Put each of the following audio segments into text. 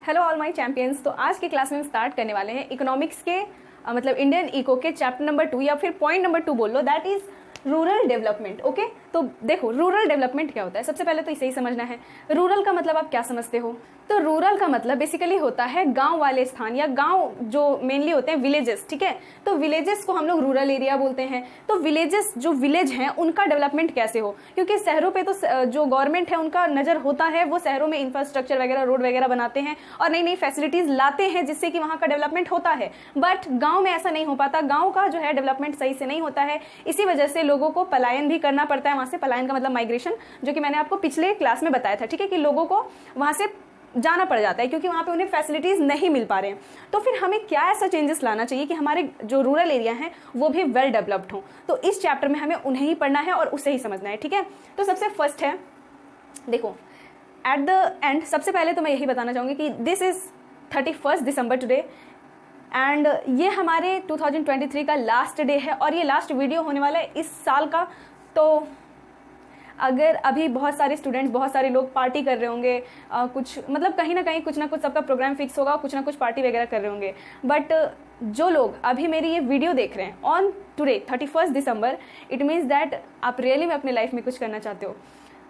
Hello all my champions. तो आज के क्लास में हम स्टार्ट करने वाले हैं इकोनॉमिक्स के मतलब इंडियन इको के चैप्टर नंबर 2 या फिर पॉइंट नंबर 2 बोल लो, that is rural development. Okay, तो देखो रूरल डेवलपमेंट क्या होता है। सबसे पहले तो इसे ही समझना है। रूरल का मतलब आप क्या समझते हो? तो रूरल का मतलब बेसिकली होता है गांव वाले स्थान या गांव जो मेनली होते हैं विलेजेस। ठीक है, तो विलेजेस को हम लोग रूरल एरिया बोलते हैं। तो विलेजेस जो विलेज हैं उनका डेवलपमेंट कैसे हो, क्योंकि शहरों पे तो जो गवर्नमेंट है उनका नजर होता है, वो शहरों में इंफ्रास्ट्रक्चर वगैरह रोड वगैरह बनाते हैं और नई नई फैसिलिटीज लाते हैं जिससे कि वहां का डेवलपमेंट होता है। बट गाँव में ऐसा नहीं हो पाता, गाँव का जो है डेवलपमेंट सही से नहीं होता है। इसी वजह से लोगों को पलायन भी करना पड़ता है वहां से। पलायन का मतलब माइग्रेशन, जो कि मैंने आपको पिछले क्लास में बताया था। ठीक है, कि लोगों को वहां से जाना पड़ जाता है क्योंकि वहां पे उन्हें फैसिलिटीज नहीं मिल पा रहे हैं। तो फिर हमें क्या ऐसा चेंजेस लाना चाहिए कि हमारे जो रूरल एरिया हैं वो भी वेल डेवलप्ड हो। तो इस चैप्टर में हमें उन्हें ही पढ़ना है और उसे ही समझना है। ठीक है, तो सबसे फर्स्ट है, देखो एट द एंड सबसे पहले तो मैं यही बताना चाहूंगी कि this is 31 December today and ये हमारे 2023 का लास्ट डे है और ये लास्ट वीडियो होने वाला है इस साल का। तो अगर अभी बहुत सारे स्टूडेंट्स, बहुत सारे लोग पार्टी कर रहे होंगे, कुछ मतलब कहीं ना कहीं कुछ ना कुछ सबका प्रोग्राम फिक्स होगा, कुछ ना कुछ पार्टी वगैरह कर रहे होंगे। बट जो लोग अभी मेरी ये वीडियो देख रहे हैं on today 31 December, it means that आप रियली में अपने लाइफ में कुछ करना चाहते हो।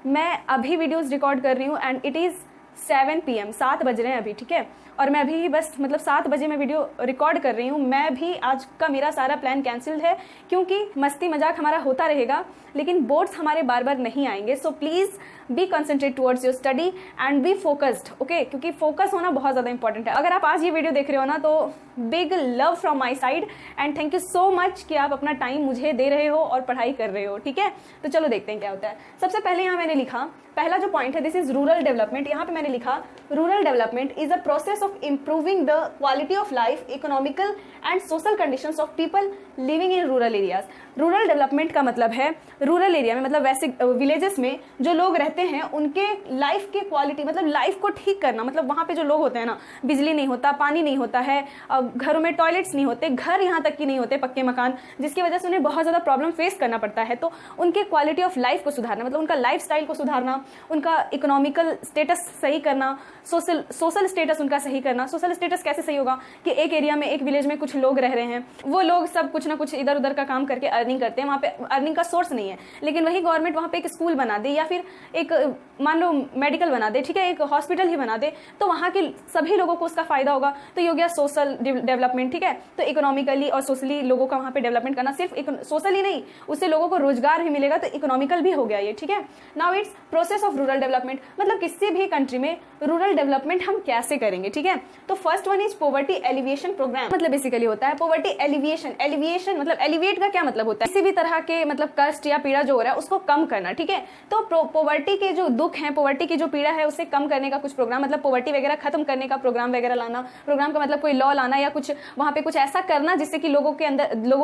मैं अभी वीडियोज़ रिकॉर्ड कर रही हूँ एंड इट इज़ 7 PM, 7 बज रहे हैं अभी। ठीक है, और मैं अभी बस मतलब 7 बजे मैं वीडियो रिकॉर्ड कर रही हूँ। मैं भी आज का मेरा सारा प्लान कैंसिल्ड है क्योंकि मस्ती मजाक हमारा होता रहेगा लेकिन बोर्ड्स हमारे बार बार नहीं आएंगे। So please be concentrate towards your study and be focused. Okay, क्योंकि फोकस होना बहुत ज़्यादा इंपॉर्टेंट है। अगर आप आज ये वीडियो देख रहे हो ना तो big love from my side and thank you so much कि आप अपना टाइम मुझे दे रहे हो और पढ़ाई कर रहे हो। ठीक है, तो चलो देखते हैं क्या होता है। सबसे पहले यहाँ मैंने लिखा, पहला जो पॉइंट है दिस इज रूरल डेवलपमेंट। यहाँ पे मैंने लिखा rural development is a process of improving the quality of life, economical and social conditions of people living in rural areas. Rural development का मतलब है रूरल एरिया में, मतलब वैसे विलेजेस में जो लोग रहते हैं उनके लाइफ के क्वालिटी, मतलब लाइफ को ठीक करना। मतलब वहाँ पे जो लोग होते हैं ना, बिजली नहीं होता, पानी नहीं होता है, घरों में टॉयलेट्स नहीं होते, घर यहाँ तक की नहीं होते, पक्के मकान, जिसकी वजह से उन्हें बहुत ज़्यादा प्रॉब्लम फेस करना पड़ता है। तो उनके क्वालिटी ऑफ लाइफ को सुधारना, मतलब उनका लाइफ स्टाइल को सुधारना, उनका इकोनॉमिकल स्टेटस सही करना, सोशल स्टेटस उनका सही करना। सोशल स्टेटस कैसे सही होगा कि एक एरिया में, एक विलेज में कुछ लोग रह रहे हैं, वो लोग सब कुछ ना कुछ इधर उधर का काम करके अर्निंग करते हैं, वहाँ पे अर्निंग का सोर्स नहीं है, लेकिन वही गवर्नमेंट वहाँ पे एक स्कूल बना दे या फिर एक मान लो मेडिकल बना दे, ठीक है, एक हॉस्पिटल ही बना दे, तो वहाँ के सभी लोगों को उसका फायदा होगा। तो ये हो गया सोशल डेवलपमेंट। ठीक है, तो इकोनॉमिकली और सोशली लोगों का वहाँ पे डेवलपमेंट करना, सिर्फ सोशल ही नहीं, उससे लोगों को रोजगार भी मिलेगा, तो इकोनॉमिकल भी हो गया ये। ठीक है, now it's process of rural development, मतलब किसी भी कंट्री में रूरल डेवलपमेंट हम कैसे करेंगे। ठीक है, तो first one is poverty alleviation programme. मतलब बेसिकली होता है पॉवर्टी एलिविएशन। एलिविएशन मतलब एलिवेट का क्या मतलब होता है, किसी भी तरह के मतलब कष्ट या पीड़ा जो हो रहा है उसको कम करना। ठीक है, तो पॉवर्टी के जो दुख है, पॉवर्टी की जो पीड़ा है उसे कम करने का कुछ प्रोग्राम, मतलब पॉवर्टी वगैरह खत्म करने का प्रोग्राम वगैरह लाना। प्रोग्राम का मतलब कोई लॉ लाना या कुछ वहां पे कुछ ऐसा करना जिससे कि लोगों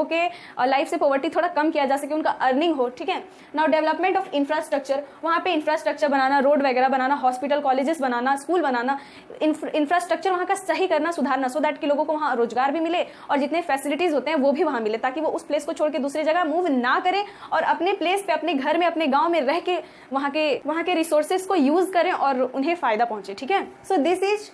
के लाइफ से पॉवर्टी थोड़ा कम किया जा सके, उनका अर्निंग हो। ठीक है, नाउ डेवलपमेंट ऑफ इंफ्रास्ट्रक्चर, वहां पे इंफ्रास्ट्रक्चर बनाना, रोड वगैरह बनाना, हॉस्पिटल कॉलेजेस बनाना, स्कूल बनाना, इंफ्रास्ट्रक्चर वहां का सही करना, सुधारना, सो दैट कि लोगों को वहां रोजगार भी मिले और जितने फैसिलिटीज होते हैं वो भी वहां मिले, ताकि वो उस प्लेस को छोड़ के दूसरी जगह मूव ना करें और अपने प्लेस पे, अपने घर में, अपने गांव में रह के वहां के रिसोर्सेज को यूज करें और उन्हें फायदा पहुंचे। ठीक है, so this is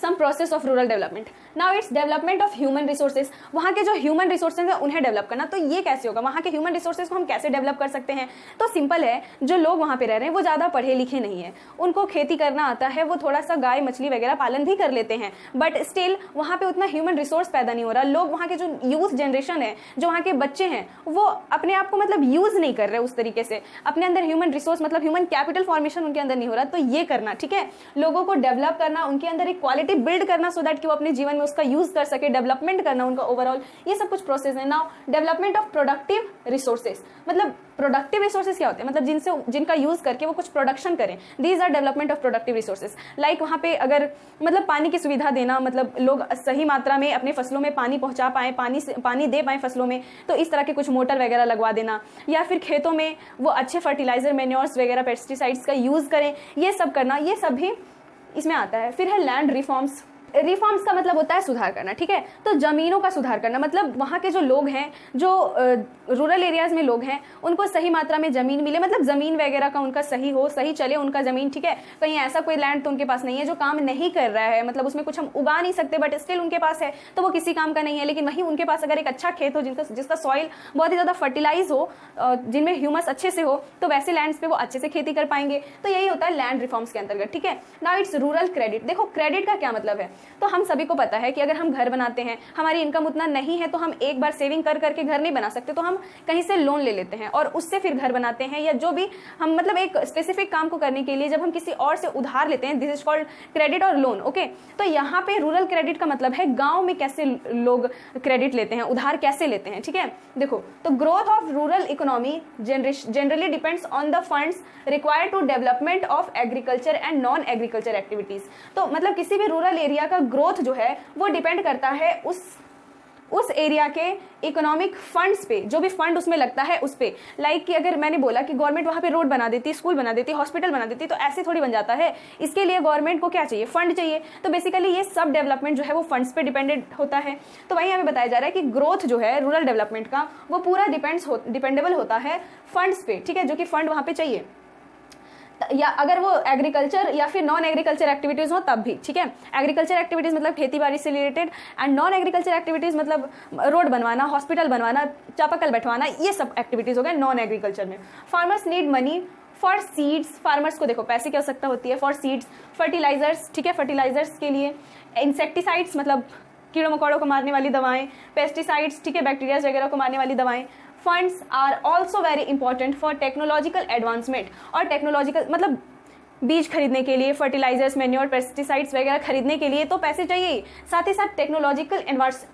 some process of rural development. Now it's development of human resources. वहाँ के जो ह्यूमन रिसोर्सेज है उन्हें डेवलप करना। तो ये कैसे होगा, वहाँ के ह्यूमन रिसोर्सेज को हम कैसे डेवलप कर सकते हैं? तो सिंपल है, जो लोग वहाँ पे रह रहे हैं वो ज़्यादा पढ़े लिखे नहीं है, उनको खेती करना आता है, वो थोड़ा सा गाय मछली वगैरह पालन भी कर लेते हैं, बट स्टिल वहाँ पे उतना ह्यूमन रिसोर्स पैदा नहीं हो रहा। लोग वहाँ के जो यूथ जनरेशन है, जो वहाँ के बच्चे हैं, वो अपने आप को मतलब यूज नहीं कर रहे उस तरीके से, अपने अंदर ह्यूमन रिसोर्स मतलब ह्यूमन कैपिटल फॉर्मेशन उनके अंदर नहीं हो रहा। तो ये करना, ठीक है, लोगों को डेवलप करना, उनके अंदर एक क्वालिटी बिल्ड करना सो दैट कि वो अपने जीवन में उसका यूज कर सके, डेवलपमेंट करना उनका ओवरऑल, ये सब कुछ प्रोसेस है। Now development of productive resources, मतलब प्रोडक्टिव रिसोर्सेज क्या होते हैं, मतलब जिनका यूज करके वो कुछ प्रोडक्शन करें। These are development of productive resources. Like वहाँ पे अगर मतलब पानी की सुविधा देना, मतलब लोग सही मात्रा में अपने फसलों में पानी पहुंचा पाए, पानी दे पाए फसलों में, तो इस तरह के कुछ मोटर वगैरह लगवा देना, या फिर खेतों में वो अच्छे फर्टिलाइजर, मैन्योर्स वगैरह, पेस्टिसाइड्स का यूज करें, ये सब करना, ये सब भी इसमें आता है। फिर है लैंड रिफॉर्म्स, रिफॉर्म्स का मतलब होता है सुधार करना, ठीक है। तो जमीनों का सुधार करना मतलब वहाँ के जो लोग हैं, जो रूरल एरियाज में लोग हैं, उनको सही मात्रा में जमीन मिले, मतलब जमीन वगैरह का उनका सही हो, सही चले उनका जमीन, ठीक है। कहीं ऐसा कोई लैंड तो उनके पास नहीं है जो काम नहीं कर रहा है, मतलब उसमें कुछ हम उगा नहीं सकते बट स्टिल उनके पास है, तो वो किसी काम का नहीं है। लेकिन वहीं उनके पास अगर एक अच्छा खेत हो जिसका सॉइल बहुत ही ज़्यादा फर्टिलाइज हो, जिनमें ह्यूमस अच्छे से हो, तो वैसे लैंड्स पे वो अच्छे से खेती कर पाएंगे। तो यही होता है लैंड रिफॉर्म्स के अंतर्गत, ठीक है। Now it's rural credit. देखो क्रेडिट का क्या मतलब है, तो हम सभी को पता है कि अगर हम घर बनाते हैं, हमारी इनकम उतना नहीं है, तो हम एक बार सेविंग कर करके घर नहीं बना सकते, तो हम कहीं से लोन ले लेते हैं और उससे फिर घर बनाते हैं, या जो भी हम मतलब एक स्पेसिफिक काम को करने के लिए जब हम किसी और से उधार लेते हैं, दिस इज कॉल्ड क्रेडिट और लोन, ओके। तो यहाँ पे रूरल क्रेडिट का मतलब है गांव में कैसे लोग क्रेडिट लेते हैं, उधार कैसे लेते हैं, ठीक है। देखो, तो growth of rural economy generally depends on the funds required to development of agriculture and non agriculture activities. तो मतलब किसी भी रूरल एरिया का ग्रोथ जो है वो डिपेंड करता है उस एरिया के इकोनॉमिक फंड्स पे, जो भी फंड उसमें लगता है उस पे। लाइक कि अगर मैंने बोला कि गवर्नमेंट वहाँ पे रोड बना देती, स्कूल बना देती, हॉस्पिटल बना देती, तो ऐसे थोड़ी बन जाता है। इसके लिए गवर्नमेंट को क्या चाहिए, फंड चाहिए। तो बेसिकली ये सब डेवलपमेंट जो है वो फंड्स पे डिपेंडेंट होता है। तो वही हमें बताया जा रहा है कि ग्रोथ जो है रूरल डेवलपमेंट का वो पूरा डिपेंडेबल होता है फंड्स पे, ठीक है, जो कि फंड वहाँ पे चाहिए, या अगर वो एग्रीकल्चर या फिर नॉन एग्रीकल्चर एक्टिविटीज हो तब भी, ठीक है। एग्रीकल्चर एक्टिविटीज मतलब खेती बाड़ी से related, and non agriculture activities मतलब रोड बनवाना, हॉस्पिटल बनवाना, चापाकल बैठवाना, ये सब एक्टिविटीज हो गए नॉन एग्रीकल्चर में। Farmers need money for seeds, farmers को देखो पैसे की आवश्यकता होती है फॉर सीड्स, फर्टिलाइजर्स, ठीक है, फर्टिलाइजर्स के लिए, इंसेक्टिसाइड्स मतलब कीड़ों मकोड़ों को मारने वाली दवाएं, पेस्टिसाइड्स, ठीक है, बैक्टीरिया वगैरह को मारने वाली दवाएं। Funds are also very important for technological advancement, और टेक्नोलॉजिकल मतलब बीज खरीदने के लिए, फर्टिलाइजर्स, मैन्योर, पेस्टिसाइड्स वगैरह खरीदने के लिए तो पैसे चाहिए, साथ ही साथ टेक्नोलॉजिकल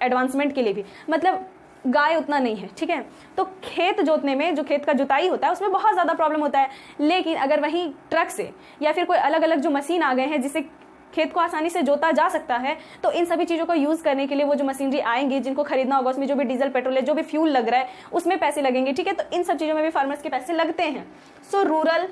एडवांसमेंट के लिए भी, मतलब गाय उतना नहीं है, ठीक है। तो खेत जोतने में, जो खेत का जुताई होता है उसमें बहुत ज़्यादा प्रॉब्लम होता है। लेकिन अगर वहीं ट्रक से या फिर कोई अलग अलग जो मशीन आ गए हैं जिससे खेत को आसानी से जोता जा सकता है, तो इन सभी चीज़ों को यूज़ करने के लिए वो जो मशीनरी आएंगी, जिनको खरीदना होगा, उसमें जो भी डीजल पेट्रोल है, जो भी फ्यूल लग रहा है, उसमें पैसे लगेंगे, ठीक है। तो इन सब चीज़ों में भी फार्मर्स के पैसे लगते हैं। So rural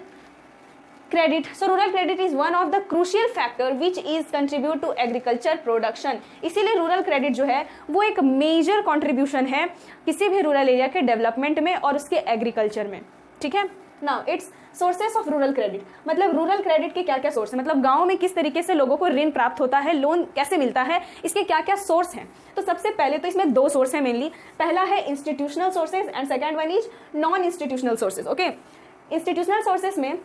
credit is one of the crucial factor which is contribute to agriculture production. इसीलिए रूरल क्रेडिट जो है वो एक मेजर कॉन्ट्रीब्यूशन है किसी भी रूरल एरिया के डेवलपमेंट में और उसके एग्रीकल्चर में, ठीक है। Now it's sources of rural credit, मतलब रूरल क्रेडिट के क्या क्या सोर्स है, मतलब गांव में किस तरीके से लोगों को ऋण प्राप्त होता है, लोन कैसे मिलता है, इसके क्या क्या सोर्स हैं। तो सबसे पहले तो इसमें दो सोर्स हैं मेनली। पहला है institutional sources and second one is non institutional sources, okay. Institutional sources में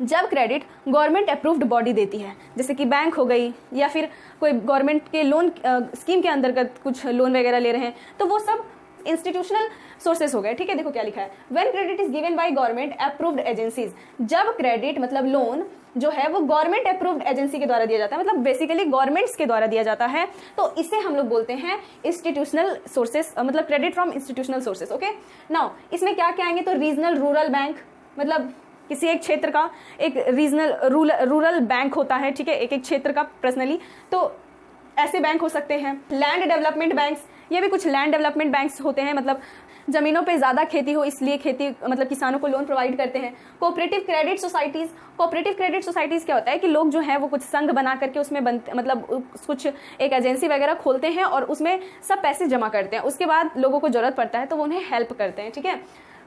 जब क्रेडिट गवर्नमेंट अप्रूव्ड बॉडी देती है, जैसे कि बैंक हो गई या फिर कोई गवर्नमेंट के लोन स्कीम के अंतर्गत कुछ लोन वगैरह ले रहे हैं, तो वो सब इंस्टीट्यूशनल सोर्सेस हो गए, ठीक है। देखो क्या लिखा है, when credit is given by government approved agencies. जब क्रेडिट मतलब लोन जो है वो गवर्नमेंट अप्रूव्ड एजेंसी के द्वारा दिया जाता है, मतलब बेसिकली गवर्नमेंट्स के द्वारा दिया जाता है, तो इसे हम लोग बोलते हैं इंस्टीट्यूशनल सोर्सेस, मतलब credit from institutional sources, okay. Now इसमें क्या क्या आएंगे, तो रीजनल रूरल बैंक, मतलब किसी एक क्षेत्र का एक रीजनल रूरल बैंक होता है, ठीक है, एक एक क्षेत्र का पर्सनली, तो ऐसे बैंक हो सकते हैं। लैंड डेवलपमेंट बैंक्स, ये भी कुछ लैंड डेवलपमेंट बैंक्स होते हैं, मतलब जमीनों पे ज़्यादा खेती हो इसलिए खेती मतलब किसानों को लोन प्रोवाइड करते हैं। Cooperative credit societies, cooperative credit societies क्या होता है कि लोग जो है वो कुछ संघ बना करके उसमें बनते, मतलब कुछ एक एजेंसी वगैरह खोलते हैं और उसमें सब पैसे जमा करते हैं, उसके बाद लोगों को जरूरत पड़ता है तो वो उन्हें हेल्प करते हैं, ठीक है।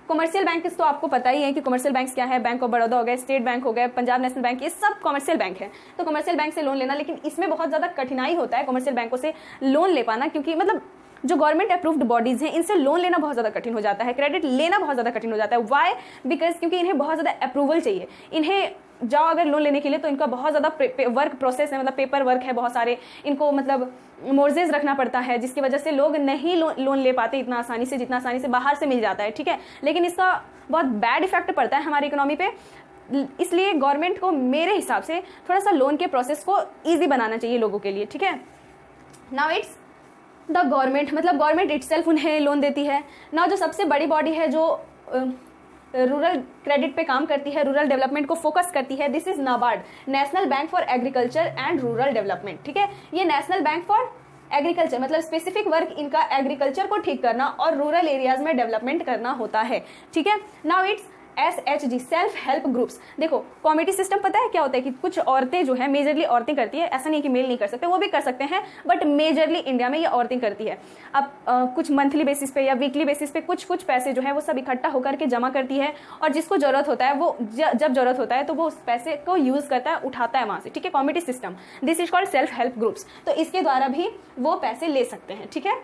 कमर्शियल बैंक तो आपको पता ही है कि कमर्शियल बैंक क्या है, बैंक ऑफ बड़ौदा हो गया, स्टेट बैंक हो गया, पंजाब नेशनल बैंक, ये सब कमर्शियल बैंक है। तो कमर्शियल बैंक से लोन लेना, लेकिन इसमें बहुत ज़्यादा कठिनाई होता है कमर्शियल बैंकों से लोन ले पाना, क्योंकि मतलब जो गवर्नमेंट अप्रूव्ड बॉडीज हैं इनसे लोन लेना बहुत ज़्यादा कठिन हो जाता है, क्रेडिट लेना बहुत ज़्यादा कठिन हो जाता है। वाई? बिकॉज क्योंकि इन्हें बहुत ज़्यादा अप्रूवल चाहिए। इन्हें जाओ अगर लोन लेने के लिए तो इनका बहुत ज़्यादा वर्क प्रोसेस है, मतलब पेपर वर्क है बहुत सारे, इनको मतलब मोर्जेज रखना पड़ता है, जिसकी वजह से लोग नहीं लोन ले पाते इतना आसानी से जितना आसानी से बाहर से मिल जाता है, ठीक है। लेकिन इसका बहुत बैड इफेक्ट पड़ता है हमारी इकोनॉमी पे, इसलिए गवर्नमेंट को मेरे हिसाब से थोड़ा सा लोन के प्रोसेस को ईजी बनाना चाहिए लोगों के लिए, ठीक है। नाउ इट्स द गवर्नमेंट, मतलब गवर्नमेंट इटसेल्फ उन्हें लोन देती है। नाउ जो सबसे बड़ी बॉडी है जो रूरल क्रेडिट पे काम करती है, रूरल डेवलपमेंट को फोकस करती है, this is NABARD, national bank for agriculture and rural development, ठीक है। ये नेशनल बैंक फॉर एग्रीकल्चर मतलब स्पेसिफिक वर्क इनका एग्रीकल्चर को ठीक करना और रूरल एरियाज में डेवलपमेंट करना होता है, ठीक है। Now it's SHG self help groups. देखो कॉमिटी सिस्टम पता है क्या होता है कि कुछ औरतें जो है मेजरली औरतें करती है, ऐसा नहीं कि मेल नहीं कर सकते, वो भी कर सकते हैं, बट मेजरली इंडिया में ये औरतें करती है। अब कुछ मंथली बेसिस पे या वीकली बेसिस पे कुछ कुछ पैसे जो है वो सब इकट्ठा होकर के जमा करती है, और जिसको जरूरत होता है वो जब जरूरत होता है तो वो उस पैसे को यूज करता है, उठाता है वहां से, ठीक है। Comity system, this is called self help groups. तो इसके द्वारा भी वो पैसे ले सकते हैं, ठीक है।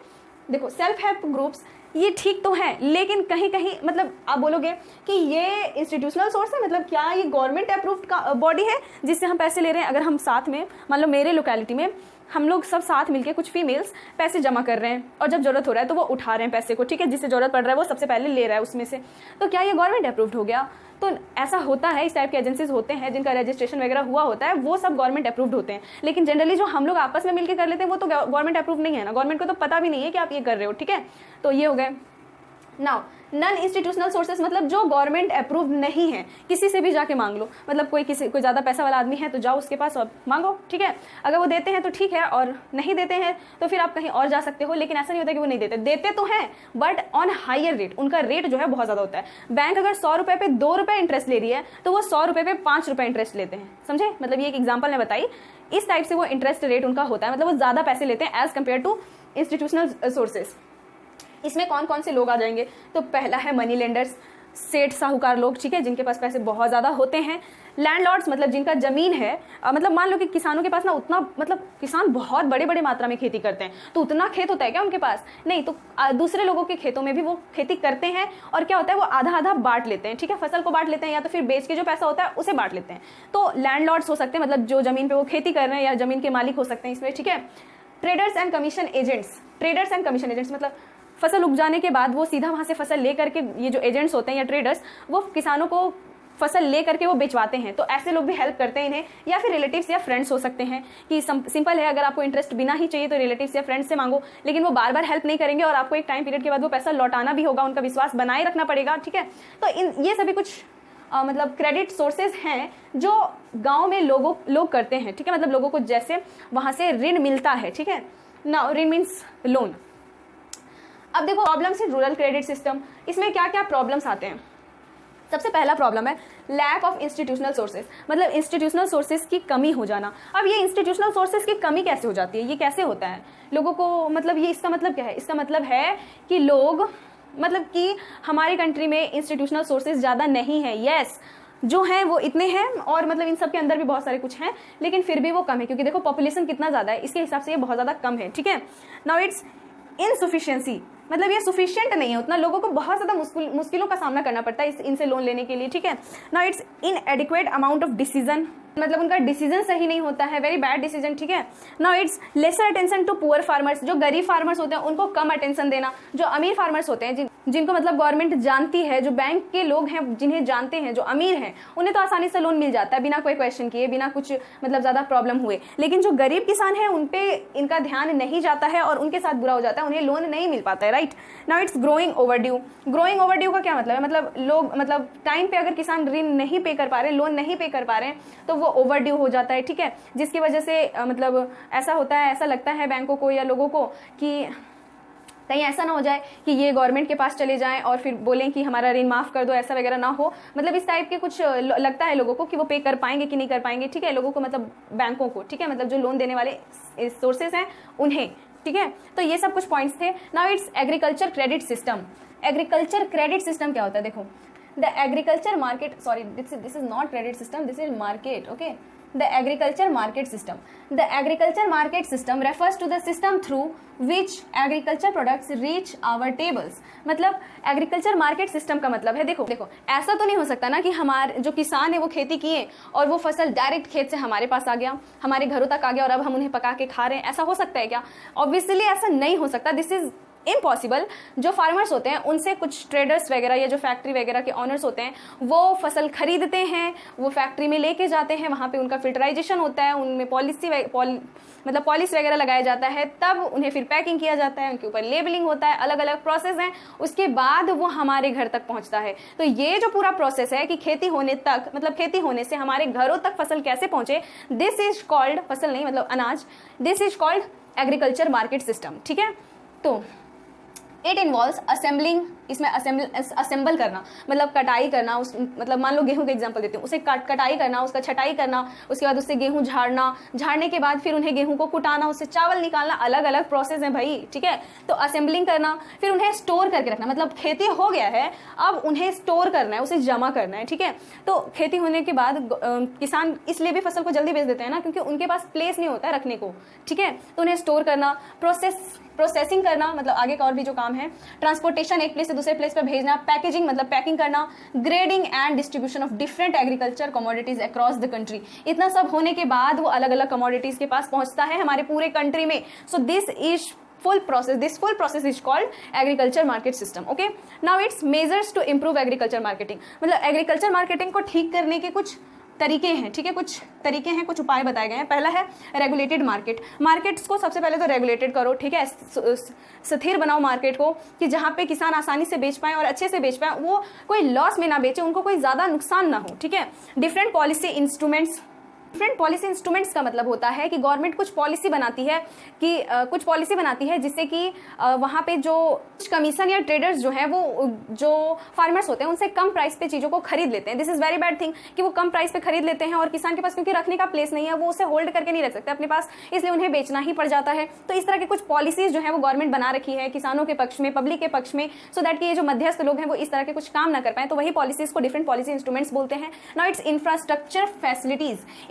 देखो सेल्फ हेल्प ग्रुप्स ये ठीक तो है, लेकिन कहीं कहीं मतलब आप बोलोगे कि ये इंस्टीट्यूशनल सोर्स है, मतलब क्या ये गवर्नमेंट अप्रूव्ड का बॉडी है जिससे हम पैसे ले रहे हैं। अगर हम साथ में मान लो मेरे लोकेलिटी में हम लोग सब साथ मिलके कुछ फीमेल्स पैसे जमा कर रहे हैं और जब जरूरत हो रहा है तो वो उठा रहे हैं पैसे को, ठीक है, जिससे जरूरत पड़ रहा है वो सबसे पहले ले रहा है उसमें से, तो क्या ये गवर्नमेंट अप्रूव्ड हो गया। तो ऐसा होता है, इस टाइप के एजेंसीज होते हैं जिनका रजिस्ट्रेशन वगैरह हुआ होता है, वो सब गवर्नमेंट अप्रूव्ड होते हैं। लेकिन जनरली जो हम लोग आपस में मिलकर कर लेते हैं वो तो गवर्नमेंट अप्रूव नहीं है ना, गवर्नमेंट को तो पता भी नहीं है कि आप ये कर रहे हो, ठीक है। तो ये हो गए। नाउ नॉन इंस्टीट्यूशनल सोर्सेस, मतलब जो गवर्नमेंट अप्रूव नहीं है, किसी से भी जाके मांग लो, मतलब कोई ज़्यादा पैसा वाला आदमी है तो जाओ उसके पास और मांगो, ठीक है। अगर वो देते हैं तो ठीक है, और नहीं देते हैं तो फिर आप कहीं और जा सकते हो, लेकिन ऐसा नहीं होता कि वो नहीं देते, देते तो हैं बट ऑन हायर रेट, उनका रेट जो है बहुत ज़्यादा होता है। बैंक अगर 100 रुपये पे 2 रुपये इंटरेस्ट ले रही है तो वो 100 रुपये पे 5 रुपये इंटरेस्ट लेते हैं, समझे। मतलब ये एक एग्जाम्पल ने बताई, इस टाइप से वो इंटरेस्ट रेट उनका होता है, मतलब वो ज़्यादा पैसे लेते हैं as compare to institutional sources. इसमें कौन कौन से लोग आ जाएंगे, तो पहला है मनी लेंडर्स, सेठ साहूकार लोग, ठीक है, जिनके पास पैसे बहुत ज़्यादा होते हैं। लैंडलॉर्ड्स, मतलब जिनका ज़मीन है, मतलब मान लो कि किसानों के पास ना उतना, मतलब किसान बहुत बड़े बड़े मात्रा में खेती करते हैं, तो उतना खेत होता है क्या उनके पास, नहीं, तो दूसरे लोगों के खेतों में भी वो खेती करते हैं, और क्या होता है वो आधा आधा बांट लेते हैं, ठीक है, फसल को बांट लेते हैं या तो फिर बेच के जो पैसा होता है उसे बांट लेते हैं। तो लैंडलॉर्ड्स हो सकते हैं, मतलब जो ज़मीन पर वो खेती कर रहे हैं या ज़मीन के मालिक हो सकते हैं इसमें, ठीक है। Traders and commission agents, traders and commission agents मतलब फसल उग जाने के बाद वो सीधा वहाँ से फसल ले करके, ये जो एजेंट्स होते हैं या ट्रेडर्स, वो किसानों को फसल ले करके वो बेचवाते हैं, तो ऐसे लोग भी हेल्प करते हैं इन्हें। या फिर रिलेटिव्स या फ्रेंड्स हो सकते हैं कि सिंपल है, अगर आपको इंटरेस्ट बिना ही चाहिए तो रिलेटिव्स या फ्रेंड्स से मांगो, लेकिन वो बार बार हेल्प नहीं करेंगे और आपको एक टाइम पीरियड के बाद वो पैसा लौटाना भी होगा, उनका विश्वास बनाए रखना पड़ेगा, ठीक है। तो ये सभी कुछ मतलब क्रेडिट सोर्सेज हैं जो गाँव में लोग करते हैं, ठीक है, मतलब लोगों को जैसे वहाँ से ऋण मिलता है, ठीक है ना, ऋण मीन्स लोन। अब देखो problems in rural credit system, इसमें क्या क्या प्रॉब्लम्स आते हैं। सबसे पहला प्रॉब्लम है लैक ऑफ इंस्टीट्यूशनल सोर्सेज, मतलब इंस्टीट्यूशनल सोर्सेज की कमी हो जाना। अब ये इंस्टीट्यूशनल सोर्सेज की कमी कैसे हो जाती है, ये कैसे होता है लोगों को, मतलब ये इसका मतलब क्या है, इसका मतलब है कि लोग, मतलब कि हमारी कंट्री में इंस्टीट्यूशनल सोर्सेज ज़्यादा नहीं है, यस जो हैं वो इतने हैं, और मतलब इन सब के अंदर भी बहुत सारे कुछ हैं, लेकिन फिर भी वो कम है, क्योंकि देखो पॉपुलेशन कितना ज़्यादा है, इसके हिसाब से ये बहुत ज़्यादा कम है, ठीक है। नाउ इट्स इनसफिशिएंसी, मतलब ये सफिशिएंट नहीं है उतना, लोगों को बहुत ज़्यादा मुश्किलों का सामना करना पड़ता है इनसे लोन लेने के लिए, ठीक है। Now it's इनएडिक्वेट amount of decision, मतलब उनका डिसीजन सही नहीं होता है, वेरी बैड डिसीजन, ठीक है। Now it's lesser attention to poor farmers, जो गरीब फार्मर्स होते हैं उनको कम अटेंशन देना, जो अमीर फार्मर्स होते हैं जिनको मतलब गवर्नमेंट जानती है, जो बैंक के लोग हैं जिन्हें जानते हैं, जो अमीर हैं, उन्हें तो आसानी से लोन मिल जाता है बिना कोई क्वेश्चन किए, बिना कुछ मतलब ज़्यादा प्रॉब्लम हुए। लेकिन जो गरीब किसान हैं उन पे इनका ध्यान नहीं जाता है और उनके साथ बुरा हो जाता है, उन्हें लोन नहीं मिल पाता है, right. Now it's growing overdue, growing overdue का क्या मतलब है, मतलब लोग, मतलब टाइम पे अगर किसान ऋण नहीं पे कर पा रहे, लोन नहीं पे कर पा रहे हैं, तो वो ओवरड्यू हो जाता है, ठीक है, जिसकी वजह से मतलब ऐसा होता है, ऐसा लगता है बैंकों को या लोगों को कि कहीं ऐसा ना हो जाए कि ये गवर्नमेंट के पास चले जाएं और फिर बोलें कि हमारा ऋण माफ़ कर दो, ऐसा वगैरह ना हो, मतलब इस टाइप के कुछ लगता है लोगों को कि वो पे कर पाएंगे कि नहीं कर पाएंगे, ठीक है, लोगों को मतलब बैंकों को, ठीक है, मतलब जो लोन देने वाले सोर्सेज हैं उन्हें, ठीक है। तो ये सब कुछ पॉइंट्स थे। Now it's agriculture credit system, agriculture credit system क्या होता है, देखो the agriculture market, sorry this is not credit system, this is market, okay. The agriculture market system. The agriculture market system refers to the system through which agriculture products reach our tables. मतलब agriculture market system का मतलब है, देखो ऐसा तो नहीं हो सकता ना कि हमारे जो किसान है वो खेती किए और वो फसल डायरेक्ट खेत से हमारे पास आ गया, हमारे घरों तक आ गया और अब हम उन्हें पका के खा रहे हैं, ऐसा हो सकता है क्या? ऑब्वियसली ऐसा नहीं हो सकता, दिस इज इम्पॉसिबल। जो फार्मर्स होते हैं उनसे कुछ ट्रेडर्स वगैरह या जो फैक्ट्री वगैरह के ऑनर्स होते हैं वो फसल खरीदते हैं, वो फैक्ट्री में लेके जाते हैं, वहाँ पे उनका फिल्टराइजेशन होता है, उनमें मतलब पॉलिश वगैरह लगाया जाता है, तब उन्हें फिर पैकिंग किया जाता है, उनके ऊपर लेबलिंग होता है, अलग अलग प्रोसेस हैं, उसके बाद वो हमारे घर तक पहुँचता है। तो ये जो पूरा प्रोसेस है कि खेती होने तक, मतलब खेती होने से हमारे घरों तक फसल कैसे पहुँचे, दिस इज कॉल्ड, फसल नहीं मतलब अनाज, this is called agriculture market system, ठीक है। तो इट इन्वॉल्व्स असेंबलिंग, इसमें असेंबल करना मतलब कटाई करना, उस मतलब मान लो गेहूं का एग्जांपल देती हूँ, उसे कटाई करना, उसका छटाई करना, उसके बाद उससे गेहूं झाड़ना, झाड़ने के बाद फिर उन्हें गेहूं को कुटाना, उससे चावल निकालना, अलग अलग प्रोसेस है भाई, ठीक है। तो असेंबलिंग करना, फिर उन्हें स्टोर करके रखना, मतलब खेती हो गया है अब उन्हें स्टोर करना है, उसे जमा करना है, ठीक है। तो खेती होने के बाद किसान इसलिए भी फसल को जल्दी बेच देते हैं ना, क्योंकि उनके पास प्लेस नहीं होता है रखने को, ठीक है। तो उन्हें स्टोर करना, प्रोसेसिंग करना, मतलब आगे का और भी जो काम है, ट्रांसपोर्टेशन, एक प्लेस से दूसरे प्लेस पर भेजना, पैकेजिंग मतलब पैकिंग करना, grading and distribution of different agriculture commodities across the country. इतना सब होने के बाद वो अलग अलग कमोडिटीज के पास पहुंचता है हमारे पूरे कंट्री में। So this is full process is called agriculture market system. Okay, now it's measures to improve agriculture marketing, मतलब एग्रीकल्चर मार्केटिंग को ठीक करने के कुछ तरीके हैं, ठीक है, कुछ तरीके हैं, कुछ उपाय बताए गए हैं। पहला है रेगुलेटेड मार्केट्स को सबसे पहले तो रेगुलेटेड करो, ठीक है, स्थिर बनाओ मार्केट को कि जहाँ पे किसान आसानी से बेच पाए और अच्छे से बेच पाए, वो कोई लॉस में ना बेचे, उनको कोई ज्यादा नुकसान ना हो, ठीक है। डिफरेंट पॉलिसी इंस्ट्रूमेंट्स का मतलब होता है कि गवर्नमेंट कुछ पॉलिसी बनाती है जिससे कि वहाँ पे जो कमीशन या ट्रेडर्स जो है वो जो फार्मर्स होते हैं उनसे कम प्राइस पे चीज़ों को खरीद लेते हैं। This is very bad thing कि वो कम प्राइस पे खरीद लेते हैं और किसान के पास क्योंकि रखने का प्लेस नहीं है, वो उसे होल्ड करके नहीं रख सकते अपने पास, इसलिए उन्हें बेचना ही पड़ जाता है। तो इस तरह की कुछ पॉलिसीज जो है वो गवर्नमेंट बना रखी है किसानों के पक्ष में, पब्लिक के पक्ष में, सो दैट कि ये जो मध्यस्थ लोग हैं वो इस तरह के कुछ काम ना कर पाए। तो वही पॉलिसीज को डिफरेंट पॉलिसी इंस्ट्रूमेंट्स बोलते हैं। नाउ इट्स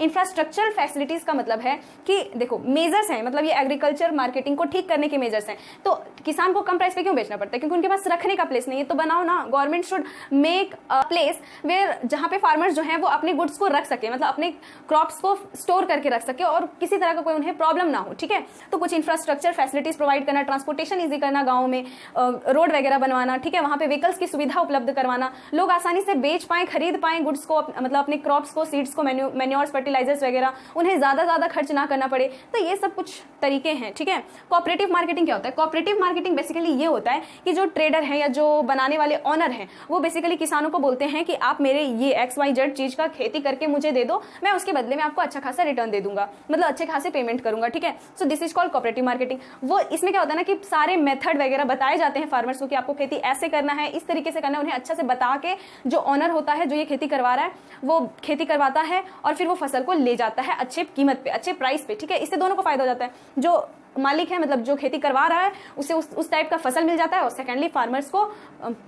इंफ्रास्ट्रक्चर फैसिलिटीज का मतलब है कि देखो मेजर्स हैं, मतलब ये एग्रीकल्चर मार्केटिंग को ठीक करने के मेजर्स हैं। तो किसान को कम प्राइस पे क्यों बेचना पड़ता है? क्योंकि उनके पास रखने का प्लेस नहीं है। तो बनाओ ना, government should make a place where जहां पे फार्मर्स जो हैं वो अपने गुड्स को रख सके, मतलब अपने क्रॉप्स को स्टोर करके रख सके और किसी तरह का कोई उन्हें प्रॉब्लम ना हो, ठीक है। तो कुछ इंफ्रास्ट्रक्चर फैसिलिटीज प्रोवाइड करना, ट्रांसपोर्टेशन इजी करना, गाँव में रोड वगैरह बनवाना, ठीक है, वहां पे व्हीकल्स की सुविधा उपलब्ध करवाना, लोग आसानी से बेच पाए, खरीद पाए गुड्स को, मतलब अपने क्रॉप्स को, सीड्स को, मैन्योर्स, फर्टिलाइजर्स वगैरह, उन्हें ज्यादा खर्च ना करना पड़े। तो ये सब कुछ तरीके हैं, ठीक है। कोऑपरेटिव मार्केटिंग क्या होता है? कोऑपरेटिव मार्केटिंग बेसिकली ये होता है कि जो ट्रेडर हैं या जो बनाने वाले ऑनर हैं वो बेसिकली किसानों को बोलते हैं कि आप मेरे ये XYZ चीज का खेती करके मुझे दे दो, मैं उसके बदले में आपको अच्छा खासा रिटर्न दे दूंगा, मतलब अच्छे खासे पेमेंट करूंगा, ठीक है। So this is called cooperative marketing. वो इसमें क्या होता है ना कि सारे मेथड वगैरह बताए जाते हैं फार्मर्स को कि आपको खेती ऐसे करना है, इस तरीके से करना है, उन्हें अच्छा से बता के जो ऑनर होता है, जो ये खेती करवा रहा है, वो खेती करवाता है और फिर वो फसल को ले जाता है अच्छे कीमत पे, अच्छे प्राइस पे, ठीक है। इससे दोनों को फायदा हो जाता है, जो मालिक है मतलब जो खेती करवा रहा है उसे उस टाइप का फसल मिल जाता है और सेकेंडली फार्मर्स को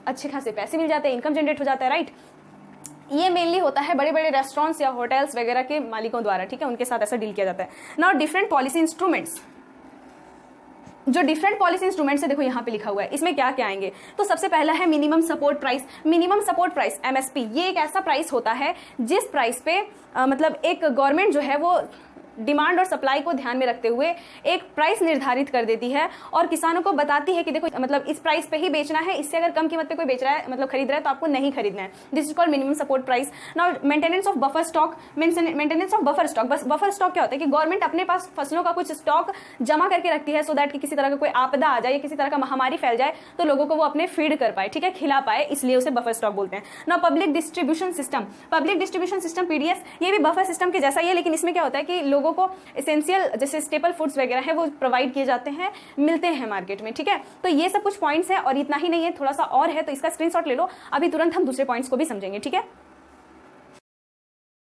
अच्छे खासे पैसे मिल जाते हैं, इनकम जनरेट हो जाता है, राइट। ये मेनली होता है बड़े बड़े रेस्टोरेंट्स या होटल्स वगैरह के मालिकों द्वारा, ठीक है, उनके साथ ऐसा डील किया जाता है। नाउ डिफरेंट पॉलिसी इंस्ट्रूमेंट्स, जो डिफरेंट पॉलिसी इंस्ट्रूमेंट्स है देखो यहाँ पे लिखा हुआ है, इसमें क्या क्या आएंगे। तो सबसे पहला है minimum support price. Minimum support price MSP, ये एक ऐसा प्राइस होता है जिस प्राइस पे मतलब एक गवर्नमेंट जो है वो डिमांड और सप्लाई को ध्यान में रखते हुए एक प्राइस निर्धारित कर देती है और किसानों को बताती है कि देखो मतलब इस प्राइस पे ही बेचना है, इससे अगर कम कीमत पे कोई बेच रहा है मतलब खरीद रहा है तो आपको नहीं खरीदना है। This is called minimum support price. Now maintenance of buffer stock. Maintenance of buffer stock, बस बफर स्टॉक क्या होता है कि गवर्नमेंट अपने पास फसलों का कुछ स्टॉक जमा करके रखती है सो दैट कि किसी तरह का कोई आपदा आ जाए, किसी तरह का महामारी फैल जाए तो लोगों को वो अपने फीड कर पाए, ठीक है, खिला पाए, इसलिए उसे बफर स्टॉक बोलते हैं। Now public distribution system. Public distribution system PDS, ये भी बफर सिस्टम के जैसा ही है, लेकिन इसमें क्या होता है कि लोगों को जैसे स्टेपल फूड्स वगैरह है वो प्रोवाइड किए जाते हैं, मिलते हैं मार्केट में, ठीक है। तो ये सब कुछ पॉइंट्स है और इतना ही नहीं है, थोड़ा सा और है, तो इसका स्क्रीनशॉट ले लो, अभी तुरंत हम दूसरे पॉइंट्स को भी समझेंगे, ठीक है।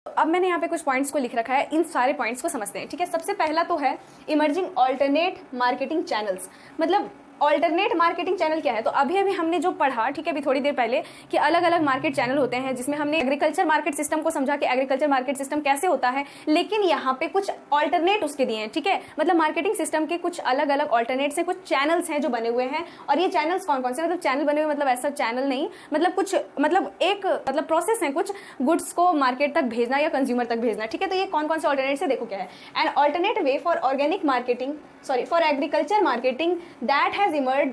अब मैंने यहाँ पे कुछ पॉइंट्स को लिख रखा है, इन सारे पॉइंट्स को समझते हैं, ठीक है। सबसे पहला तो है इमर्जिंग ऑल्टरनेट मार्केटिंग चैनल्स। मतलब ऑल्टरनेट मार्केटिंग चैनल क्या है? तो अभी हमने जो पढ़ा, ठीक है, अभी थोड़ी देर पहले, कि अलग अलग मार्केट चैनल होते हैं, जिसमें हमने एग्रीकल्चर मार्केट सिस्टम को समझा कि एग्रीकल्चर मार्केट सिस्टम कैसे होता है, लेकिन यहाँ पे कुछ ऑल्टरनेट उसके दिए हैं, ठीक है। मतलब मार्केटिंग सिस्टम के कुछ अलग अलग ऑल्टरनेट्स हैं, कुछ चैनल्स हैं जो बने हुए हैं। और ये चैनल्स कौन कौन से, मतलब चैनल बने हुए मतलब ऐसा चैनल नहीं, मतलब कुछ मतलब एक मतलब प्रोसेस है कुछ गुड्स को मार्केट तक भेजना या कंज्यूमर तक भेजना, ठीक है। तो ये कौन कौन से ऑल्टरनेट्स है देखो क्या है। An alternate way for organic marketing, sorry for agriculture marketing that has emerged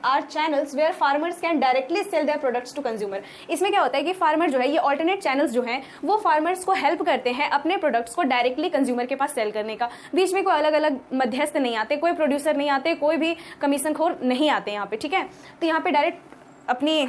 are channels where farmers can directly sell their products to consumer. इसमें क्या होता है कि फार्मर जो है, ये ऑल्टरनेट चैनल्स जो हैं वो फार्मर्स को हेल्प करते हैं अपने प्रोडक्ट्स को डायरेक्टली कंज्यूमर के पास सेल करने का। बीच में कोई अलग अलग मध्यस्थ नहीं आते, कोई प्रोड्यूसर नहीं आते, कोई भी कमीशन खोर नहीं आते यहाँ पे, ठीक है। तो यहाँ पे डायरेक्ट अपनी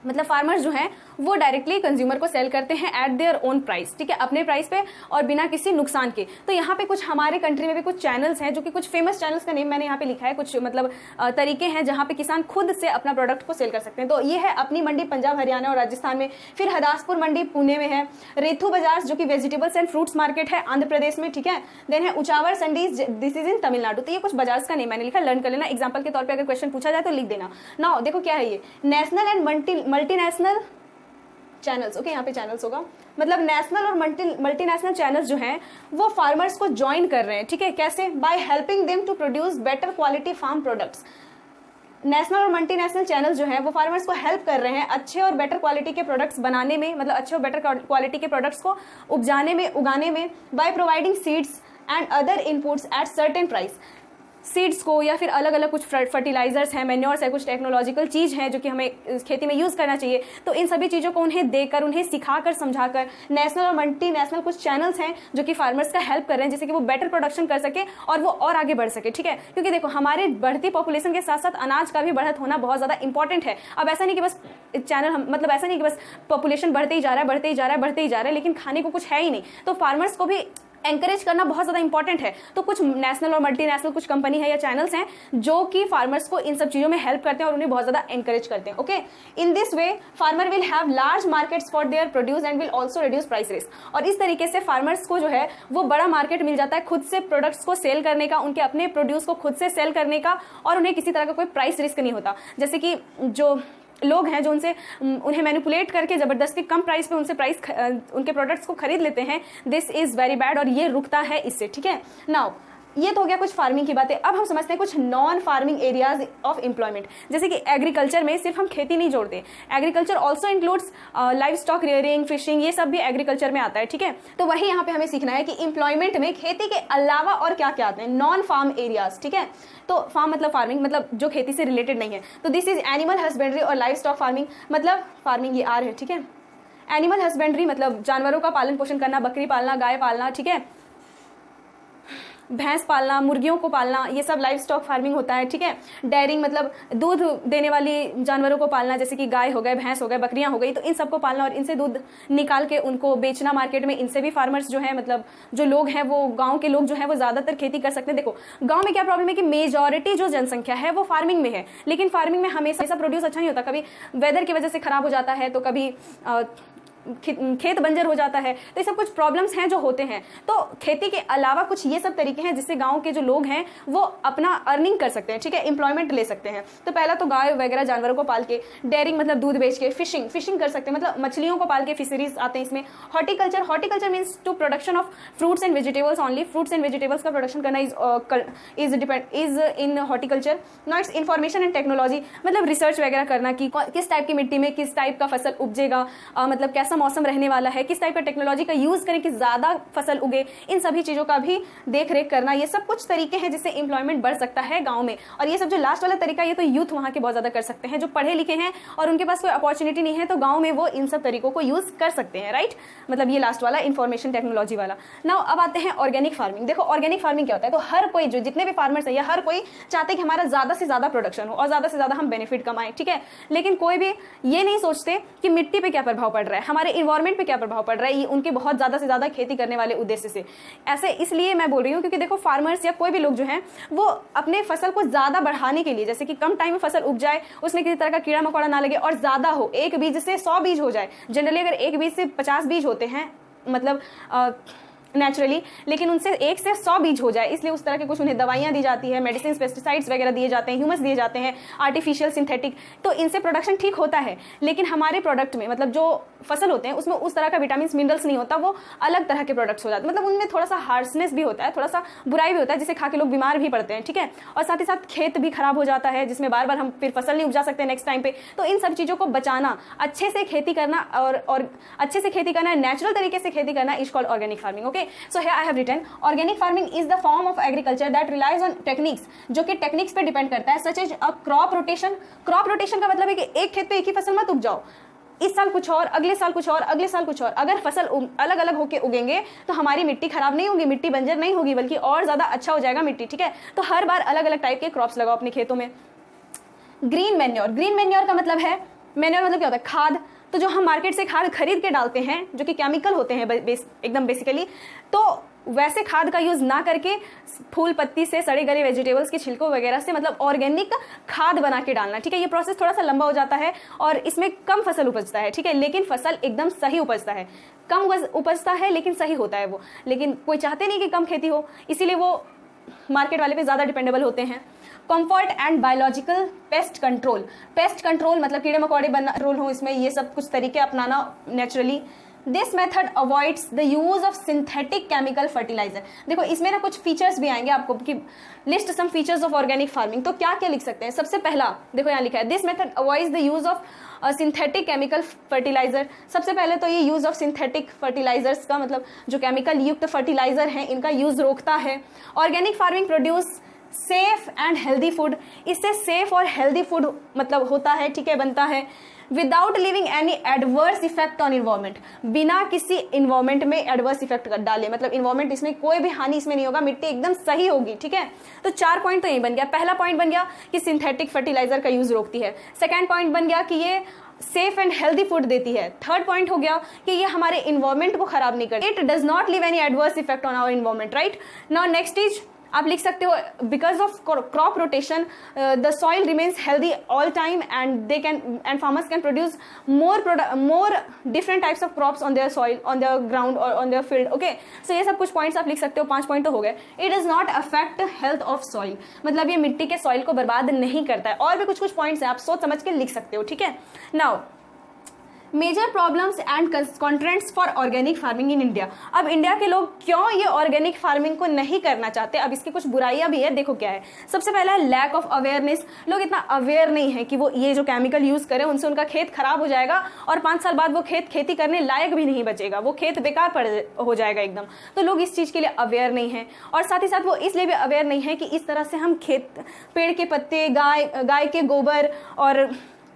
मतलब फार्मर्स जो हैं वो डायरेक्टली कंज्यूमर को सेल करते हैं एट देयर ओन प्राइस, ठीक है, अपने प्राइस पे और बिना किसी नुकसान के। तो यहाँ पे कुछ हमारे कंट्री में भी कुछ चैनल्स हैं जो कि कुछ फेमस चैनल्स का नेम मैंने यहाँ पे लिखा है, कुछ मतलब तरीके हैं जहाँ पे किसान खुद से अपना प्रोडक्ट को सेल कर सकते हैं। तो ये है अपनी मंडी पंजाब, हरियाणा और राजस्थान में, फिर हदासपुर मंडी पुणे में है, रेथू बाजार जो कि वेजिटेबल्स एंड फ्रूट्स मार्केट है आंध्र प्रदेश में, ठीक है, देन है उचावर संडीज, दिस इज इन तमिलनाडु। तो ये कुछ बाजार का नेम मैंने लिखा, लर्न कर लेना, एग्जाम्पल के तौर पर अगर क्वेश्चन पूछा जाए तो लिख देना। नाउ देखो क्या है ये, national and multinational channels, okay, यहाँ पे चैनल्स होगा, मतलब नेशनल और मल्टीनेशनल चैनल्स जो हैं वो फार्मर्स को ज्वाइन कर रहे हैं, ठीक है, कैसे, by helping them to produce better quality farm products. National और मल्टीनेशनल चैनल जो है वो फार्मर्स को हेल्प कर रहे हैं अच्छे और बेटर क्वालिटी के प्रोडक्ट्स बनाने में, मतलब अच्छे और बेटर क्वालिटी के प्रोडक्ट्स को उपजाने में, उगाने में, by providing seeds and other inputs at certain price. Seeds को या फिर अलग अलग कुछ फर्टिलाइजर्स हैं, मैन्योर्स है, कुछ टेक्नोलॉजिकल चीज़ है जो कि हमें खेती में यूज़ करना चाहिए। तो इन सभी चीज़ों को उन्हें देकर, उन्हें सिखाकर, समझाकर, नेशनल और मल्टीनेशनल कुछ चैनल्स हैं जो कि फार्मर्स का हेल्प कर रहे हैं जिससे कि वो बेटर प्रोडक्शन कर सके और वो और आगे बढ़ सके, ठीक है। क्योंकि देखो हमारे बढ़ती पॉपुलेशन के साथ साथ अनाज का भी बढ़त होना बहुत ज़्यादा इंपॉर्टेंट है। अब ऐसा नहीं कि बस चैनल मतलब ऐसा नहीं कि बस पॉपुलेशन बढ़ते ही जा रहा है, बढ़ते ही जा रहा है, बढ़ते ही जा रहा है, लेकिन खाने को कुछ है ही नहीं। तो फार्मर्स को भी एंकरेज करना बहुत ज़्यादा इंपॉर्टेंट है। तो कुछ नेशनल और मल्टीनेशनल कुछ कंपनी है या चैनल्स हैं जो कि फार्मर्स को इन सब चीज़ों में हेल्प करते हैं और उन्हें बहुत ज़्यादा एंकरेज करते हैं, okay. In this way farmer will have large markets for their produce and will also reduce price risk. और इस तरीके से फार्मर्स को जो है वो बड़ा मार्केट मिल जाता है खुद से प्रोडक्ट्स को सेल करने का, उनके अपने प्रोड्यूस को खुद से सेल करने का, और उन्हें किसी तरह का कोई प्राइस रिस्क नहीं होता। जैसे कि जो लोग हैं जो उन्हें मैनिपुलेट करके ज़बरदस्ती कम प्राइस पे उनके प्रोडक्ट्स को खरीद लेते हैं, दिस इज़ वेरी बैड, और ये रुकता है इससे, ठीक है। नाउ ये तो हो गया कुछ फार्मिंग की बातें। अब हम समझते हैं कुछ non farming areas of employment. जैसे कि एग्रीकल्चर में सिर्फ हम खेती नहीं जोड़ते, agriculture also includes live stock rearing, fishing, ये सब भी एग्रीकल्चर में आता है, ठीक है। तो वही यहाँ पे हमें सीखना है कि एम्प्लॉयमेंट में खेती के अलावा और क्या क्या आते हैं, नॉन फार्म एरियाज, ठीक है। तो फार्म मतलब फार्मिंग, मतलब जो खेती से रिलेटेड नहीं है। तो दिस इज एनिमल हस्बेंड्री और लाइव स्टॉक फार्मिंग, मतलब फार्मिंग ये आर है, ठीक है। एनिमल हस्बेंड्री मतलब जानवरों का पालन पोषण करना, बकरी पालना, गाय पालना, ठीक है, भैंस पालना, मुर्गियों को पालना, ये सब लाइव स्टॉक फार्मिंग होता है, ठीक है। डेयरिंग मतलब दूध देने वाली जानवरों को पालना, जैसे कि गाय हो गए, भैंस हो गए, बकरियां हो गई, तो इन सबको पालना और इनसे दूध निकाल के उनको बेचना मार्केट में। इनसे भी फार्मर्स जो है, मतलब जो लोग हैं वो गाँव के लोग जो है वो ज़्यादातर खेती कर सकते हैं। देखो गाँव में क्या प्रॉब्लम है कि मेजॉरिटी जो जनसंख्या है वो फार्मिंग में है, लेकिन फार्मिंग में हमेशा प्रोड्यूस अच्छा नहीं होता, कभी वेदर की वजह से खराब हो जाता है, तो कभी खेत बंजर हो जाता है। तो ये सब कुछ प्रॉब्लम्स हैं जो होते हैं। तो खेती के अलावा कुछ ये सब तरीके हैं जिससे गांव के जो लोग हैं वो अपना अर्निंग कर सकते हैं, ठीक है, एम्प्लॉयमेंट ले सकते हैं। तो पहला तो गाय वगैरह जानवरों को पाल के, डेयरिंग मतलब दूध बेच के, फिशिंग कर सकते हैं, मतलब मछलियों को पाल के, फिशरीज आते हैं इसमें। Horticulture means to production of fruits and vegetables only, fruits and vegetables का प्रोडक्शन करना is in horticulture. Next information and technology, मतलब रिसर्च वगैरह करना कि किस टाइप की मिट्टी में किस टाइप का फसल उपजेगा, मतलब कैसा मौसम रहने वाला है, किस टाइप का टेक्नोलॉजी का यूज करें कि ज्यादा फसल उगे, इन सभी चीजों का भी देख रेख करना। ये सब कुछ तरीके हैं जिससे एम्प्लॉयमेंट बढ़ सकता है गांव में। और ये सब जो लास्ट वाला तरीका, ये तो यूथ वहां के बहुत ज्यादा कर सकते हैं, जो पढ़े लिखे हैं और उनके पास कोई अपॉर्चुनिटी नहीं है, तो गांव में वो इन सब तरीकों को यूज कर सकते हैं, राइट। मतलब ये लास्ट वाला इंफॉर्मेशन टेक्नोलॉजी वाला। नाउ अब आते हैं ऑर्गेनिक फार्मिंग। देखो ऑर्गेनिक फार्मिंग क्या होता है, तो हर कोई जो जितने भी फार्मर्स है या हर कोई चाहते हैं कि हमारा ज्यादा से ज्यादा प्रोडक्शन हो और ज्यादा से ज्यादा हम बेनिफिट कमाएं, ठीक है। लेकिन कोई भी ये नहीं सोचते कि मिट्टी पे क्या प्रभाव पड़ रहा है, हमारे इन्वायरमेंट पे क्या प्रभाव पड़ रहा है, ये उनके बहुत ज्यादा से ज्यादा खेती करने वाले उद्देश्य से। ऐसे इसलिए मैं बोल रही हूँ क्योंकि देखो फार्मर्स या कोई भी लोग जो हैं वो अपने फसल को ज्यादा बढ़ाने के लिए, जैसे कि कम टाइम में फसल उग जाए, उसमें किसी तरह का कीड़ा मकोड़ा ना लगे और ज्यादा हो, एक बीज से 100 बीज हो जाए। जनरली अगर एक बीज से 50 बीज होते हैं, मतलब नेचुरली, लेकिन उनसे 1 से 100 बीज हो जाए, इसलिए उस तरह के कुछ उन्हें दवाइयां दी जाती है, मेडिसिन, पेस्टिसाइड्स वगैरह दिए जाते हैं, ह्यूमस दिए जाते हैं, आर्टिफिशियल, सिंथेटिक। तो इनसे प्रोडक्शन ठीक होता है, लेकिन हमारे प्रोडक्ट में मतलब जो फसल होते हैं उसमें उस तरह का विटामिन मिनरल्स नहीं होता, वो अलग तरह के प्रोडक्ट्स हो जाते हैं। मतलब उनमें थोड़ा सा हार्शनेस भी होता है, थोड़ा सा बुराई भी होता है, जिसे खा के लोग बीमार भी पड़ते हैं, ठीक है। और साथ ही साथ खेत भी खराब हो जाता है, जिसमें बार बार हम फिर फसल नहीं उपजा सकते नेक्स्ट टाइम पे। तो इन सब चीज़ों को बचाना, अच्छे से खेती करना और अच्छे से खेती करना, नेचुरल तरीके से खेती करना is called organic farming, okay. So here I have organic farming is the form of agriculture that relies on techniques, जो कि टेक्निक्स पे डिपेंड करता है, such as a crop rotation. Crop rotation का मतलब है कि एक खेत पे एक ही फसल मत उपजाओ, इस साल कुछ और, अगले साल कुछ और, अगले साल कुछ और। अगर फसल अलग अलग होके उगेंगे तो हमारी मिट्टी खराब नहीं होगी, मिट्टी बंजर नहीं होगी, बल्कि और ज्यादा अच्छा हो जाएगा मिट्टी, ठीक है। तो हर बार अलग अलग टाइप के क्रॉप्स लगाओ अपने खेतों में। ग्रीन मैन्योर, ग्रीन मैन्योर का मतलब है, मैन्योर मतलब क्या होता है, खाद, तो जो हम मार्केट से खाद खरीद के डालते हैं जो कि केमिकल होते हैं एकदम बेसिकली, तो वैसे खाद का यूज ना करके फूल पत्ती से, सड़े गले वेजिटेबल्स के छिलकों वगैरह से मतलब ऑर्गेनिक खाद बना के डालना, ठीक है। ये प्रोसेस थोड़ा सा लंबा हो जाता है और इसमें कम फसल उपजता है, ठीक है, लेकिन फसल एकदम सही उपजता है। कम उपजता है लेकिन सही होता है वो, लेकिन कोई चाहते नहीं कि कम खेती हो, इसीलिए वो मार्केट वाले पे ज़्यादा डिपेंडेबल होते हैं। Comfort and biological pest control, pest control मतलब कीड़े मकोड़े कंट्रोल हो इसमें, ये सब कुछ तरीके अपनाना naturally. This method avoids the use of synthetic chemical fertilizer. देखो इसमें ना कुछ फीचर्स भी आएंगे आपको कि list some features of organic farming, तो क्या क्या लिख सकते हैं। सबसे पहला देखो यहाँ लिखा है, this method avoids the use of synthetic chemical fertilizer. सबसे पहले तो ये यूज ऑफ सिंथेटिक फर्टिलाइजर्स का मतलब जो केमिकल युक्त फर्टिलाइजर हैं इनका यूज रोकता है। Organic farming produce safe and healthy food, इससे सेफ और हेल्दी फूड मतलब होता है, ठीक है, बनता है। Without leaving any adverse effect on environment, बिना किसी इन्वायरमेंट में एडवर्स इफेक्ट डाले, मतलब इन्वायरमेंट इसमें कोई भी हानि इसमें नहीं होगा, मिट्टी एकदम सही होगी, ठीक है। तो 4 पॉइंट तो यही बन गया। पहला पॉइंट बन गया कि सिंथेटिक फर्टिलाइजर का यूज रोकती है। सेकेंड पॉइंट बन गया कि ये सेफ एंड हेल्दी फूड देती है। थर्ड पॉइंट हो गया कि ये हमारे इन्वायरमेंट को खराब नहीं करती, it does not leave any adverse effect on our environment, right. Now next is आप लिख सकते हो, because of crop rotation the soil remains healthy all time and they can and farmers can produce more different types of crops on their soil, on their ground और on their field, okay. So ये सब कुछ points आप लिख सकते हो, 5 point तो हो गए। It does not affect health of soil, मतलब ये मिट्टी के सॉइल को बर्बाद नहीं करता है। और भी कुछ पॉइंट्स हैं, आप सोच समझ के लिख सकते हो, ठीक है। Now major problems and constraints for organic farming in India. अब इंडिया के लोग क्यों ये ऑर्गेनिक फार्मिंग को नहीं करना चाहते, अब इसकी कुछ बुराइयां भी है, देखो क्या है। सबसे पहला है लैक ऑफ अवेयरनेस, लोग इतना अवेयर नहीं है कि वो ये जो केमिकल यूज करें उनसे उनका खेत खराब हो जाएगा और 5 साल बाद वो खेत खेती करने लायक भी नहीं बचेगा, वो खेत बेकार हो जाएगा एकदम। तो लोग इस चीज के लिए अवेयर नहीं है, और साथ ही साथ वो इसलिए भी अवेयर नहीं है कि इस तरह से हम पेड़ के पत्ते, गाय के गोबर और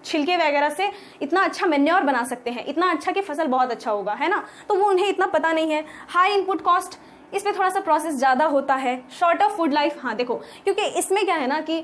छिलके वगैरह से इतना अच्छा मेन्योर बना सकते हैं, इतना अच्छा कि फसल बहुत अच्छा होगा, है ना। तो वो उन्हें इतना पता नहीं है। हाई इनपुट कॉस्ट, इस पे थोड़ा सा प्रोसेस ज़्यादा होता है। शॉर्ट ऑफ फूड लाइफ, हाँ देखो, क्योंकि इसमें क्या है ना कि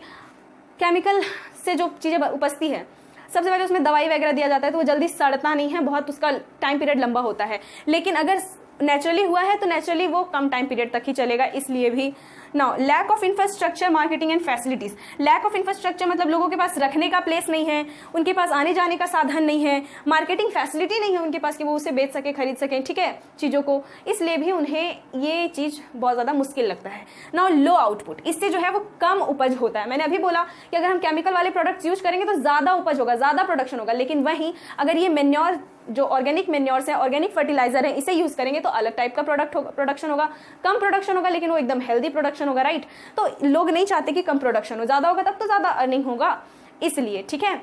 केमिकल से जो चीज़ें उपजती है, सबसे पहले उसमें दवाई वगैरह दिया जाता है तो वो जल्दी सड़ता नहीं है, बहुत उसका टाइम पीरियड लंबा होता है। लेकिन अगर नेचुरली हुआ है तो नेचुरली वो कम टाइम पीरियड तक ही चलेगा, इसलिए भी। Now lack of infrastructure, marketing and facilities. Lack of infrastructure मतलब लोगों के पास रखने का प्लेस नहीं है, उनके पास आने जाने का साधन नहीं है, मार्केटिंग फैसिलिटी नहीं है उनके पास कि वो उसे बेच सके, खरीद सकें, ठीक है, चीज़ों को, इसलिए भी उन्हें ये चीज़ बहुत ज़्यादा मुश्किल लगता है। नाउ लो आउटपुट, इससे जो है वो कम उपज होता है। मैंने अभी बोला कि अगर हम केमिकल वाले प्रोडक्ट्स यूज करेंगे तो ज़्यादा उपज होगा, ज़्यादा प्रोडक्शन होगा, लेकिन वहीं अगर ये मेन्योर जो ऑर्गेनिक मेन्योर्स है, ऑर्गेनिक फर्टिलाइजर है, इसे यूज करेंगे तो अलग टाइप का प्रोडक्शन होगा, कम प्रोडक्शन होगा लेकिन वो एकदम हेल्दी प्रोडक्शन होगा, राइट। तो लोग नहीं चाहते कि कम प्रोडक्शन हो, ज्यादा होगा तब तो ज्यादा अर्निंग होगा, इसलिए, ठीक है।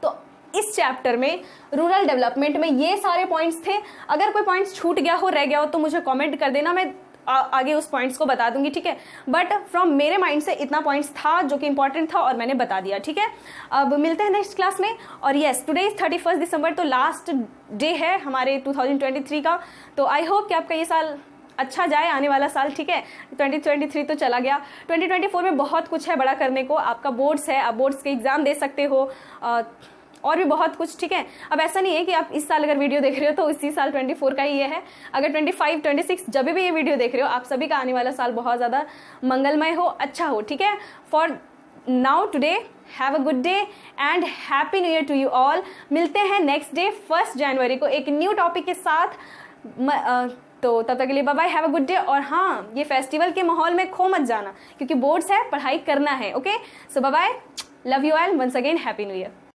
तो इस चैप्टर में रूरल डेवलपमेंट में ये सारे पॉइंट्स थे। अगर कोई पॉइंट्स छूट गया हो, रह गया हो तो मुझे कमेंट कर देना, मैं आगे उस पॉइंट्स को बता दूंगी, ठीक है। बट फ्रॉम मेरे माइंड से इतना पॉइंट्स था जो कि इंपॉर्टेंट था और मैंने बता दिया, ठीक है। अब मिलते हैं नेक्स्ट क्लास में। और यस, टुडे इज 31 दिसंबर, तो लास्ट डे है हमारे 2023 का। तो आई होप कि आपका ये साल अच्छा जाए, आने वाला साल, ठीक है। 2023 तो चला गया, 2024 में बहुत कुछ है बड़ा करने को। आपका बोर्ड्स है, आप बोर्ड्स के एग्जाम दे सकते हो, और भी बहुत कुछ, ठीक है। अब ऐसा नहीं है कि आप इस साल अगर वीडियो देख रहे हो तो इसी साल 24 का ही ये है। अगर 25, 26 जब भी ये वीडियो देख रहे हो, आप सभी का आने वाला साल बहुत ज़्यादा मंगलमय हो, अच्छा हो, ठीक है। For now today have a good day and happy new year to you all. मिलते हैं नेक्स्ट डे 1 जनवरी को एक न्यू टॉपिक के साथ। तो तब तक के लिए bye bye, have a good day. और हाँ, ये फेस्टिवल के माहौल में खो मत जाना क्योंकि बोर्ड्स है, पढ़ाई करना है, okay. So bye bye, love you all, once again happy new year.